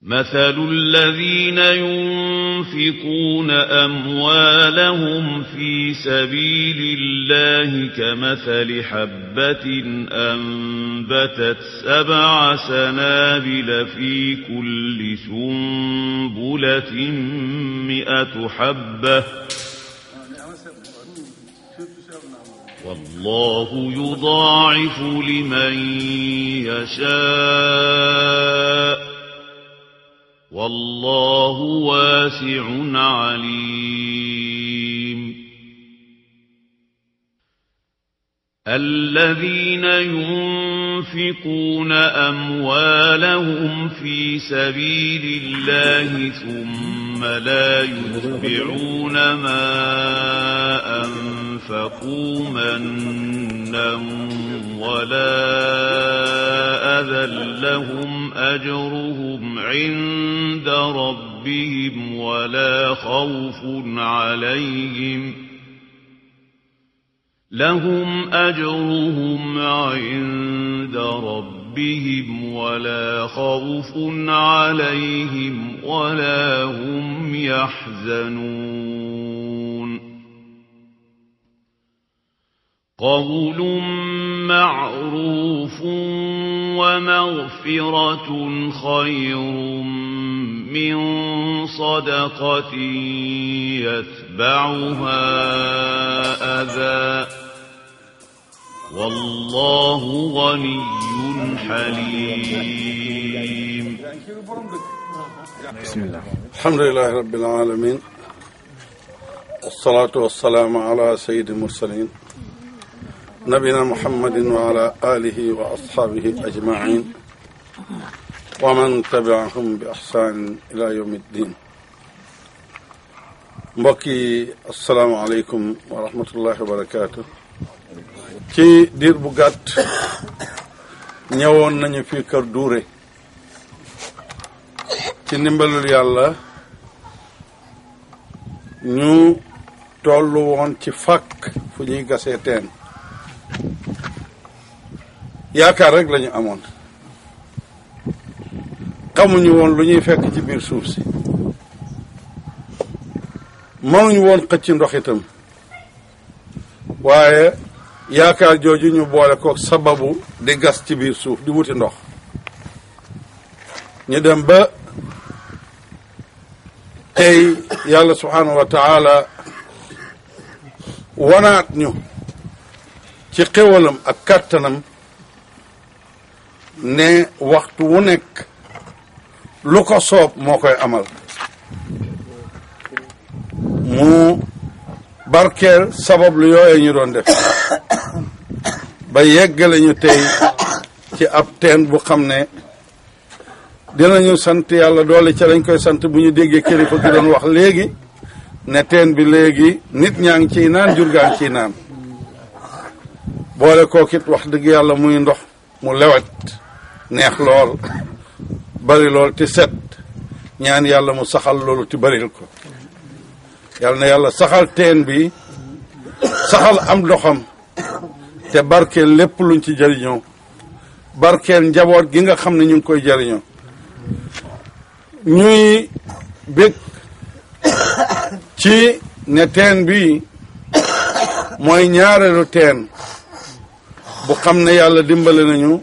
مثل الذين ينفقون أموالهم في سبيل الله كمثل حبة أنبتت 7 سنابل في كل سنبلة 100 حبة والله يضاعف لمن يشاء والله واسع عليم الذين ينفقون أموالهم في سبيل الله ثم لا يتبعون ما أنفقوا منا ولا أذى لهم أجرهم عند ربهم ولا خوف عليهم لهم أجرهم عند ربهم ولا خوف عليهم ولا هم يحزنون قول معروف ومغفرة خير من صدقة يتبعها أذى والله غني حليم بسم الله الحمد لله رب العالمين والصلاة والسلام على سيد المرسلين نبينا محمد وعلى آله وأصحابه أجمعين ومن تبعهم بإحسان إلى يوم الدين mbokki asalaamaaleykum wa rahmatullahi wa barakaatu ci diir bu gàtt ñëwoon nañu fii Kër Duure ci ndimbalul yàlla ñu tollu woon ci fàkk fu ñuy gasee teen yaakaar rek lañu amoon xamuñu woon lu ñuy fekk ci biir suuf si mënuñu woon xëcc ndox itam waaye yaakaar jooju ñu boole ko sababu di gas ci biir suuf di wuti ndox ñu dem ba tey yàlla subhaanahu wa taala wanaat ñu ci xéwalam ak kàttanam ne waxtu wu nekk lu ko soob moo koy amal mu barkeel sabab lu yooye ñu doon def ba yeggale ñu tey ci ab teen bu xam ne dinañu sant yàlla doole ca lañ koy sant bu ñu déggee kilifa gi doon wax léegi ne teen bi léegi nit ñaa ngi ciy naan jur gaa ngi ciy naan boole kookit wax dëgg yàlla muy ndox mu lewet neex lool bari lool ti set ñaan yàlla mu saxal loolu ti baril ko yàlla na yàlla saxal teen bi saxal am ndoxam te barkeel lépp luñ ci jëriñoo barkeel njaboot gi nga xam ne ñu ngi koy jëriñoo ñuy bég ci ne teen bi mooy ñaareelu teen bu xam ne yàlla dimbale nañu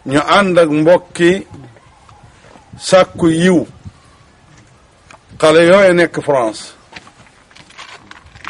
ñu ànd ak mbokki sàkku yiw xale yooyu nekk France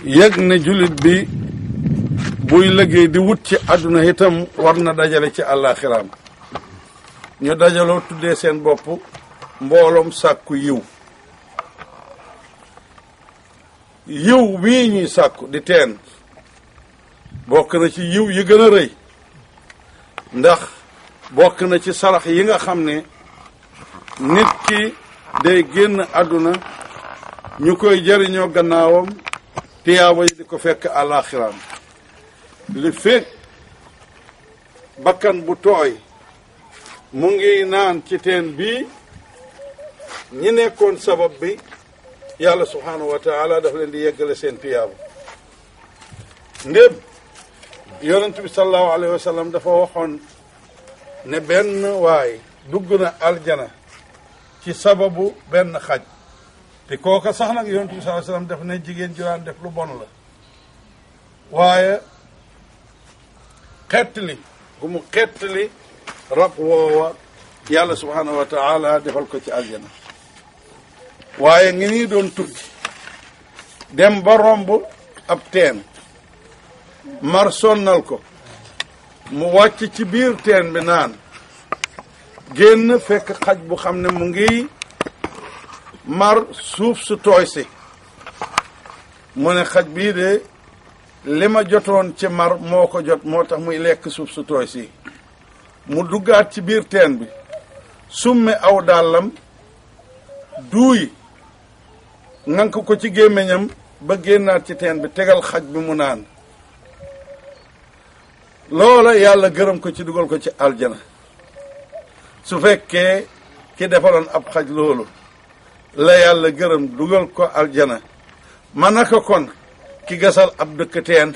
yëg ne jullit bi buy liggéey di wut ci àdduna itam war na dajale ci àllaaxiraam ñu dajaloo tuddee seen bopp mbooloom sàkku yiw yiw bii ñuy sàkku di teen bokk na ci yiw yi gën a rëy ndax bokk na ci sarax yi nga xam ne nit ki day génn àdduna ñu koy jëriñoo gannaawam tiyaaba yi di ko fekk àllaaxiraam li fekk bakkan bu tooy mu ngi naan ci teen bii ñi nekkoon sabab bi yàlla subhanahu wa taala daf leen di yeggale seen tiyaabu ndéem yonent bi sallallahu alayhi wa sallam dafa waxoon ne benn waay dugg na aljana ci sababu benn xaj te kooka sax nag yonent bi sallallahu alayhi wa sallam daf ne jigéen ju daan def lu bon la waaye xettali gu mu xettali rab woowa yàlla subhanahu wa taala defal ko ci aljana waaye ngi nii doon tukki dem ba romb ab teen mar sonnal ko mu wàcc ci biir teen bi naan génn fekk xaj bu xam ne mu ngi mar suuf su tooy si mu ne xaj bii de li ma jotoon ci mar moo ko jot moo tax muy lekk suuf su tooy si mu duggaat ci biir teen bi summi aw dàllam duuy ngank ko ci gémmiñam ba génnaat ci teen bi tegal xaj bi mu naan loola yàlla gërëm ko ci dugal ko ci aljana su fekkee ki defaloon ab xaj loolu la yàlla gërëm dugal ko aljana ma naka kon ki gasal ab dëkk teen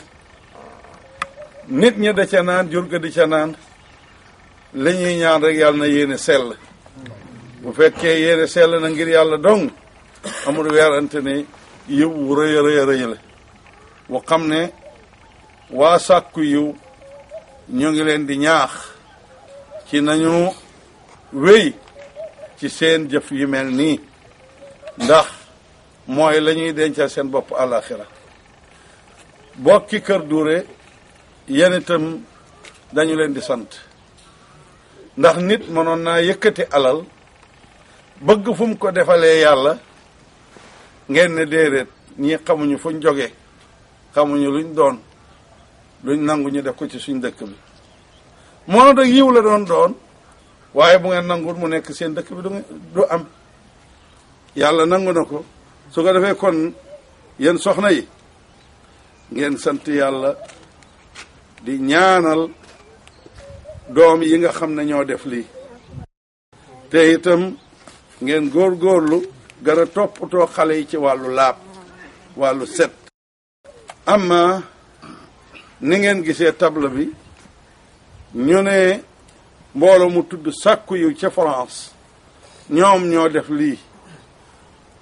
nit ñi da ca naan jur ga di ca naan li ñuy ñaan rek yàlla na yéene sell bu fekkee yéene sell na ngir yàlla dong amul weerante ne yiw wu rëy a rëy a rëy la bu xam ne waa sàkku yiw ñu ngi leen di ñaax ci nañu wéy ci seen jëf yu mel nii ndax mooy la ñuy dencal seen bopp àllaaxira bokki Kër Duure yéen itam dañu leen di sant ndax nit mënoon naa yëkkati alal bëgg fu mu ko defalee yàlla ngeen ne déedéet ñii xamuñu fuñ jóge xamuñu luñ doon luñ nangu ñu def ko ci suñ dëkk bi moo nag yiw la doon waaye bu ngeen nangul mu nekk seen dëkk bi du am yàlla nangu na ko su ko defee kon yéen soxna yi ngeen sant yàlla di ñaanal doom yi nga xam ne ñoo def lii te itam ngeen góorgóorlu gën a toppatoo xale yi ci wàllu laab wàllu set amma ni ngeen gisee table bi ñu ne mbooloo mu tudd sàkku yu ca France ñoom ñoo def lii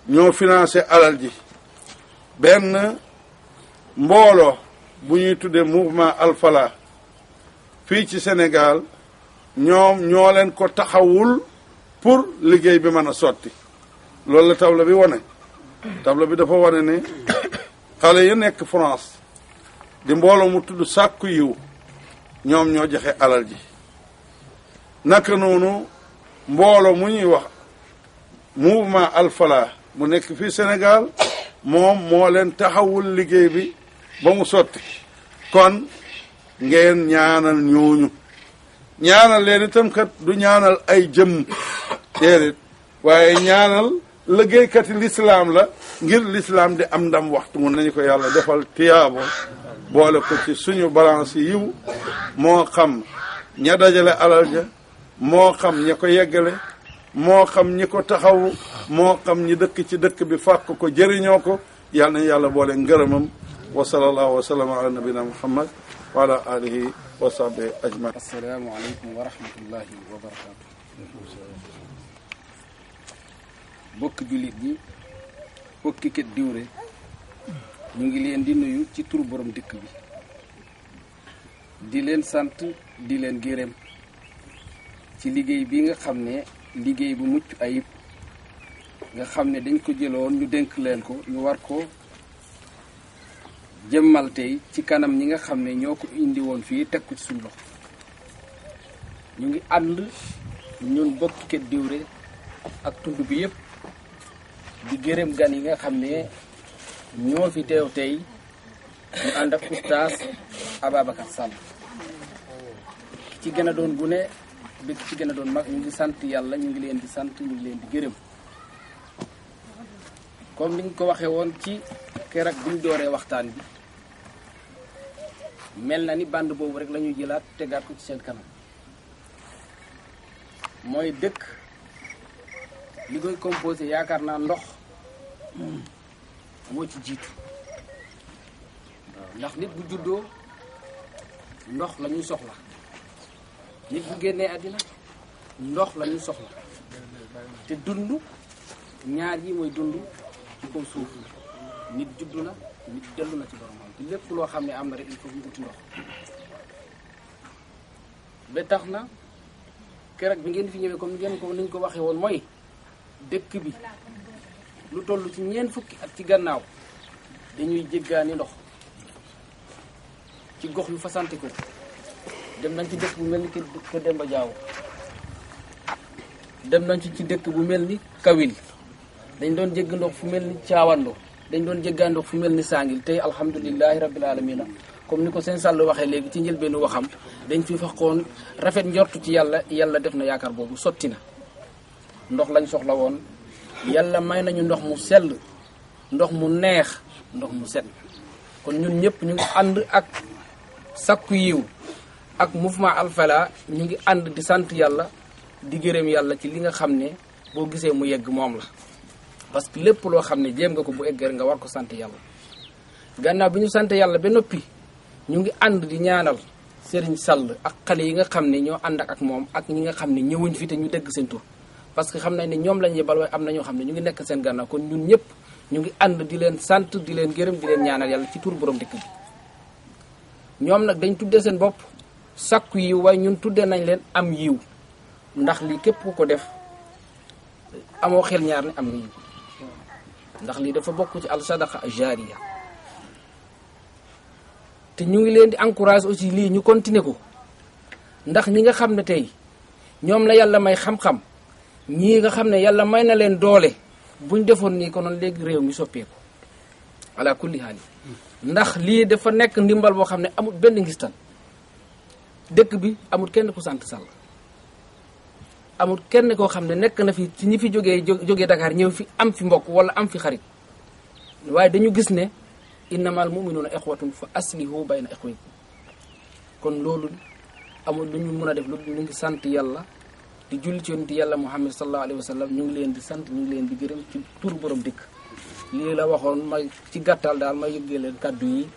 ñoo financé alal ji benn mbooloo bu ñuy tuddee mouvement Al-Falah fii ci Sénégal ñoom ñoo leen ko taxawul pour liggéey bi mën a sotti loolu la table bi wane table bi dafa wane ne xale yu nekk France di mbooloo mu tudd sàkku yiw ñoom ñoo joxe alal ji naka noonu mbooloo mu ñuy wax mouvement Al-Falah mu nekk fii Sénégal moom moo leen taxawul liggéey bi ba mu sotti kon ngeen ñaanal ñooñu ñaanal leen itam kat du ñaanal ay jëmm déedéet waaye ñaanal liggéeykati lislaam la ngir lislaam di am ndam waxtu mun nañu ko yàlla defal tiyaabo boole ko ci suñu balance yiw moo xam ña dajale alal ja moo xam ña ko yeggale moo xam ñi ko taxawu moo xam ñi dëkk ci dëkk bi fàkk ko jëriñoo ko yàlla nañu yàlla boole ngërëmam wa sallallahu wa sallam ala nabina muhammad wa ala alihi wa sahbihi ajmain. assalaamu aleykum wa rahmatullahi wa barakaatu. bokk jullit yi bokki Kër Duure ñu ngi leen di nuyu ci turu borom dëkk bi di leen sant di leen gërëm ci liggéey bi nga xam ne liggéey bu mucc ayib nga xam ne dañ ko jëloon ñu dénk leen ko ñu war ko jëmmal tey ci kanam ñi nga xam ne ñoo ko indi woon fii teg ko ci suñu loxo ñu ngi ànd ñun bokki Kër Duure ak tund bi yëpp di gërëm gan yi nga xam ne ñoo fi teew tey ñu ànd ak oustaz Ababacar Sall ci gën a doon gune bi ci gën a doon mag ñu ngi sant yàlla ñu ngi leen di sant ñu ngi leen di gërëm comme ni ñu ko waxee woon ci keroog bi ñu dooree waxtaan bi mel na ni bande boobu rek la ñuy jëlaat tegaat ko ci seen kanam mooy dëkk li koy composé yaakaar naa ndox moo ci jiitu waaw ndax nit bu juddoo ndox la ñuy soxla nit bu génnee àddina ndox la ñuy soxla te dund ñaar yi mooy dund ci kaw suuf nit juddu na nit dellu na ci boromam te lépp loo xam ne am na rek il faut ñu uti ndox ba tax na keroog bi ngeen fi ñëwee comme niñ ko waxee woon mooy dëkk bi lu toll ci ñeent fukki at ci gannaaw dañuy jéggaani ndox ci gox yu fasante ko dem nañ ci dëkk bu mel ni Kër Demba Jaaw dem nañ ci dëkk bu mel ni Kawil dañ doon jégg ndox fu mel ni Caawando dañ doon jéggaa ndox fu mel ni Sangil tey alhamdulilahi rabbil alamina comme ni ko seen Sall waxee léegi ci njëlbeenu waxam dañ fi faqoon rafet njortu ci yàlla def na yaakaar boobu sotti na ndox lañ soxla woon yàlla may nañu ndox mu sell ndox mu neex ndox mu set kon ñun ñëpp ñu ngi ànd ak sakku yiw ak mouvement Al-Falah ñu ngi ànd di sant yàlla di gërëm yàlla ci li nga xam ne boo gisee mu yegg moom la parce que lépp loo xam ne jéem nga ko bu egger nga war ko sant yàlla gannaaw bi ñu sant yàlla ba noppi ñu ngi ànd di ñaanal Serigne Sall ak xale yi nga xam ne ñoo ànd ak moom ak ñi nga xam ne ñëwuñ fi te ñu dégg seen tur parce que xam nañ ne ñoom lañ yebal waaye am na ñoo xam ne ñu ngi nekk seen gannaaw kon ñun ñëpp ñu ngi ànd di leen sant di leen gërëm di leen ñaanal yàlla ci tur borom dëkk bi ñoom nag dañ tuddee seen bopp sakku yiw waaye ñun tuddee nañ leen am yiw ndax lii képp ku ko def amoo xel ñaar ne am nga yiw ndax lii dafa bokk ci al sadaqa jariya te ñu ngi leen di encourage aussi lii ñu continuer ko ndax ñi nga xam ne tey ñoom la yàlla may xam-xam ñii nga xam ne yàlla may na leen doole buñ defoon nii ko noonu léegi réew mi soppeeku ala kulli haal ndax lii dafa nekk ndimbal boo xam ne amul benn ngistal dëkk bi amul kenn ku sant Sall amul kenn koo xam ne nekk na fi ci ñi fi jógee Dakar ñëw fi am fi mbokk wala am fi xarit waaye dañu gis ne innamal mu'minuna ikhwatun fa aslihu bayna ikhwaykum kon loolu amul lu ñu mën a def lu ñu ngi sant yàlla di julli ci yonent yàlla Muhammad sallallahu alayhi wa sallam ñu ngi leen di sant ñu ngi leen di gërëm ci tur borom dëkk lii la waxoon ma ci gàttal daal ma yëggee leen kaddu yi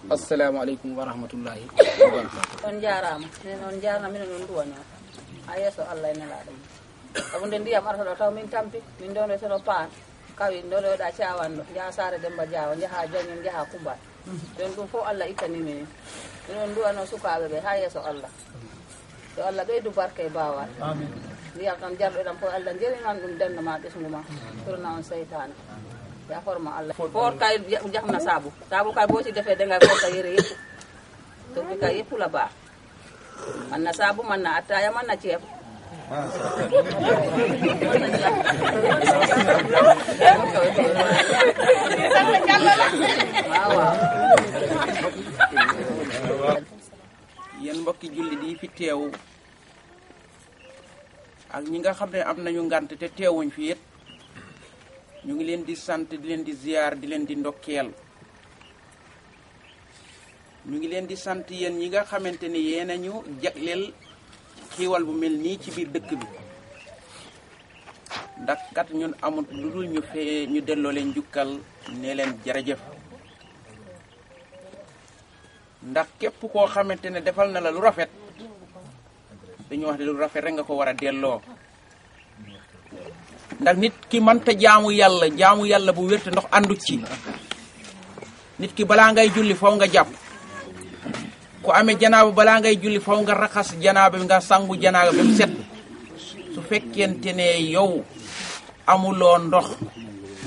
asalaamaaleykum wa rahmatullahi wa barakatuh on jarama minen on jarna minen on duwaño ha yesso Allah e nelaɗo sabu nde ndiyam arata ɗo taw min tampi min ɗon sono paan kawi ndoloɗa Cawanɗo jaha Sare Demba Diawa jaha Jañol jaha Kumbal ɗon ɗum fof Allah ittani minen minen duwano sukaɓe ɓe ha yesso Allah yo Allah ɓeydu barke e bawal ndiyam tan jarɗo ɗam fof Allah jerinan ɗum dendema ɓesgu ma torna on seytane ya forma Allah for kay jahna sabu kay boo ci defee dangay for ka yére yëpp to bi kay yëpp la baax man na saabu man na ataaya man na ceeb yéen mbokki jullit yi fi teew ak ñi nga xam ne am nañu ngant te teewuñ fi it ñu ngi leen di sant di leen di ziar di leen di ndokkeel ñu ngi leen di sant yéen ñi nga xamante ni yéen a ñu jagleel xiiwal bu mel nii ci biir dëkk bi ndax kat ñun amut lu dul ñu delloo leen njukkal ne leen jërëjëf ndax képp koo xamante ne defal na la lu rafet dañu wax ne lu rafet rek nga ko war a delloo ndax nit ki mënta jaamu yàlla bu wérte ndox àndu ci nit ki balaa ngay julli faw nga jàpp ku amee janaaba balaa ngay julli faw nga raxas janaaba bi nga sangu janaaba ba mu set su fekkente ne yow amuloo ndox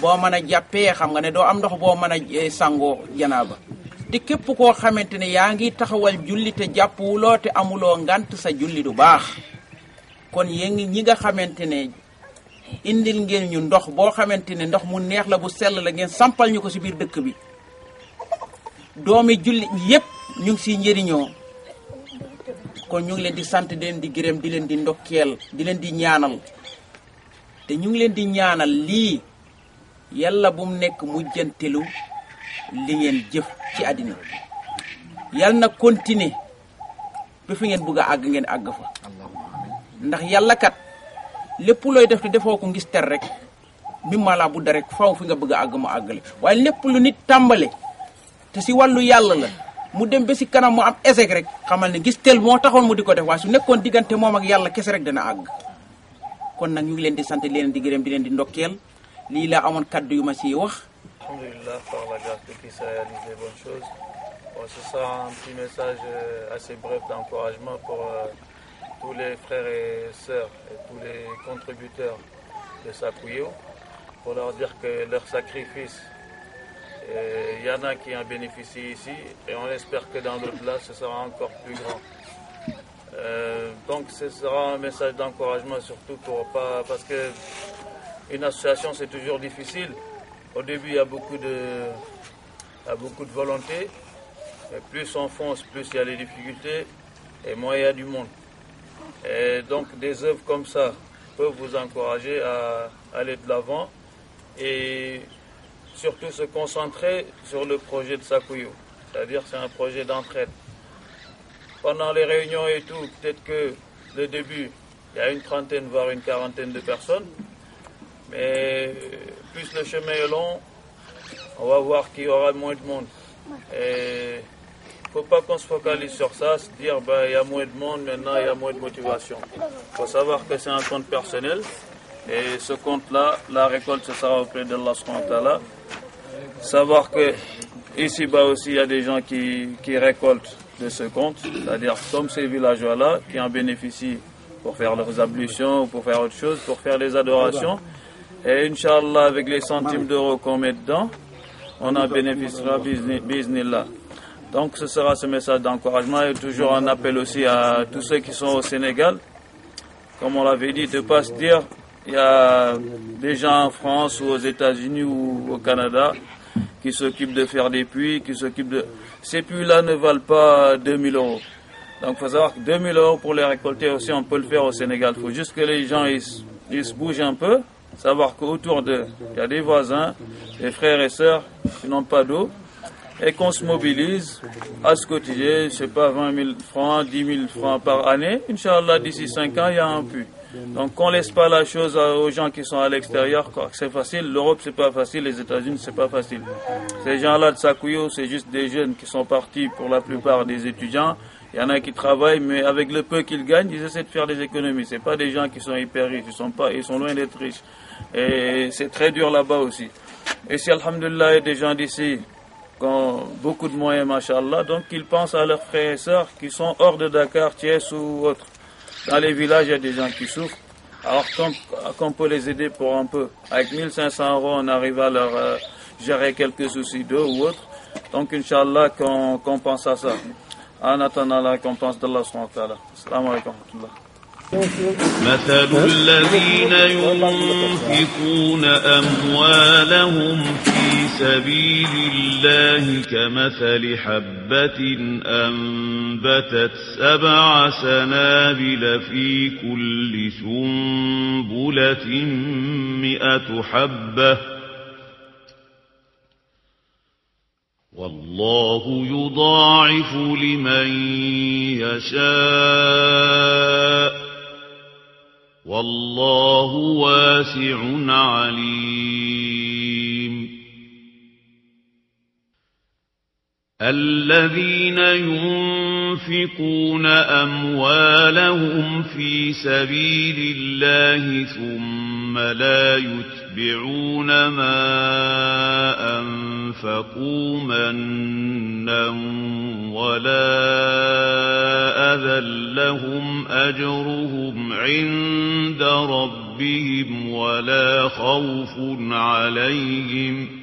boo mën a jàppee xam nga ne doo am ndox boo mën a sangoo janaaba te képp koo xamante ne yaa ngi taxawal julli te jàppwuloo te amuloo ngant sa julli du baax kon yéen ñi nga xamante ne indil ngeen ñu ndox boo xamante ne ndox mu neex la bu sell la ngeen sampal ñu ko ci biir dëkk bi doomi julli yépp ñu ngi siy njëriñoo kon ñu ngi leen di sant di leen di gërëm di leen di ndokkeel di leen di ñaanal te ñu ngi leen di ñaanal lii yàlla bu mu nekk mujjantelu li ngeen jëf ci àddina yàlla na continuer ba fi ngeen bëgg a àgg ngeen àgg fa ndax yàlla kat lépp looy def te defoo ko ngis ter rek mimma la budda rek faw fi nga bëgg ag mu àggale waaye lépp lu nit tàmbale te si wàllu yàlla la mu dem ba si kanam mu am échec rek xamal ne gis tel moo taxoon mu di ko def waaye su nekkoon diggante moom ak yàlla kese rek dana àgg kon nag ñu ngi leen di sant leen di gërëm di leen di ndokkeel lii laa amoon kaddu yu ma siy wax. Alhamdulillah, par la grâce de Christ, réalise des bonnes choses. Bon, ce sera un petit message assez bref d'encouragement pour tous les frères et sœurs et tous les contributeurs de Sakuyo, pour leur dire que leur sacrifice, il y en a qui en bénéficient ici et on espère que dans l'au-delà, ce sera encore plus grand. Donc ce sera un message d'encouragement surtout parce que une association c'est toujours difficile. Au début il y a beaucoup de volonté, mais plus on fonce, plus il y a des difficultés et moins il y a du monde. Et donc des œuvres comme ça peuvent vous encourager à aller de l'avant et surtout se concentrer sur le projet de Sakuyo, c'est-à-dire c'est un projet d'entraide. Pendant les réunions et tout, peut-être que le début, il y a une trentaine, voire une quarantaine de personnes, mais plus le chemin est long, on va voir qu'il y aura moins de monde. Et il ne faut pas qu'on se focalise sur ça, se dire il y a moins de monde, maintenant il y a moins de motivation. Il faut savoir que c'est un compte personnel et ce compte-là, la récolte, ce sera auprès d'Allah subhanahu wa ta'ala. Savoir que ici-bas aussi, il y a des gens qui récoltent de ce compte, c'est-à-dire comme ces villageois-là qui en bénéficient pour faire leurs ablutions, pour faire autre chose, pour faire les adorations. Et Inch'Allah, avec les centimes d'euros qu'on met dedans, on en bénéficiera biznillah. Donc ce sera ce message d'encouragement et toujours un appel aussi à tous ceux qui sont au Sénégal. Comme on l'avait dit, de ne pas se dire, il y a des gens en France ou aux États-Unis ou au Canada qui s'occupent de faire des puits, qui s'occupent de... Ces puits-là ne valent pas 2000 euros. Donc il faut savoir que 2000 euros pour les récolter aussi, on peut le faire au Sénégal. Il faut juste que les gens ils se bougent un peu, savoir qu'autour d'eux, il y a des voisins, des frères et sœurs qui n'ont pas d'eau, et qu'on se mobilise à ce quotidien, je ne sais pas, 20 000 francs, 10 000 francs par année. Inch'Allah, d'ici 5 ans, il y a un puits. Donc qu'on ne laisse pas la chose aux gens qui sont à l'extérieur, c'est facile, l'Europe c'est pas facile, les États-Unis c'est pas facile. Ces gens-là de Sakuyo, c'est juste des jeunes qui sont partis pour la plupart des étudiants. Il y en a qui travaillent, mais avec le peu qu'ils gagnent, ils essaient de faire des économies. C'est pas des gens qui sont hyper riches, ils sont loin d'être riches. Et c'est très dur là-bas aussi. Et si alhamdoulilah, il y a des gens d'ici qui ont beaucoup de moyens, machallah, donc ils pensent à leurs frères et sœurs qui sont hors de Dakar, Thiès ou autres. Dans les villages, il y a des gens qui souffrent. Alors qu'on peut les aider pour un peu. Avec 1500 euros, on arrive à leur gérer quelques soucis d'eau ou autre. Donc, Inch'Allah, qu'on pense à ça. En attendant la récompense d'Allah subhanahu wa ta'ala. Assalamu alaikum wa rahmatullah. مثل الذين ينفقون أموالهم في سبيل الله كمثل حبة أنبتت 7 سنابل في كل سنبلة 100 حبة والله يضاعف لمن يشاء والله واسع عليم الذين ينفقون أموالهم في سبيل الله ثم لا يتبعون ما أنفقوا منا ولا أذى لهم أجرهم عند ربهم ولا خوف عليهم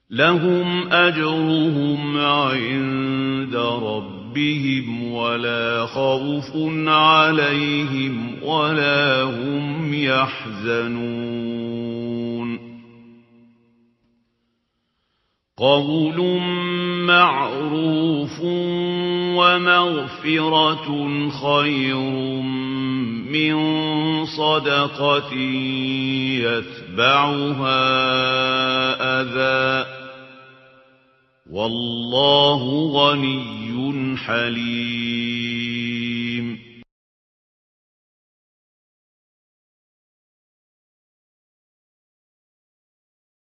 لهم أجرهم عند ربهم ولا خوف عليهم ولا هم يحزنون قول معروف ومغفرة خير من صدقة يتبعها أذى والله غني حليم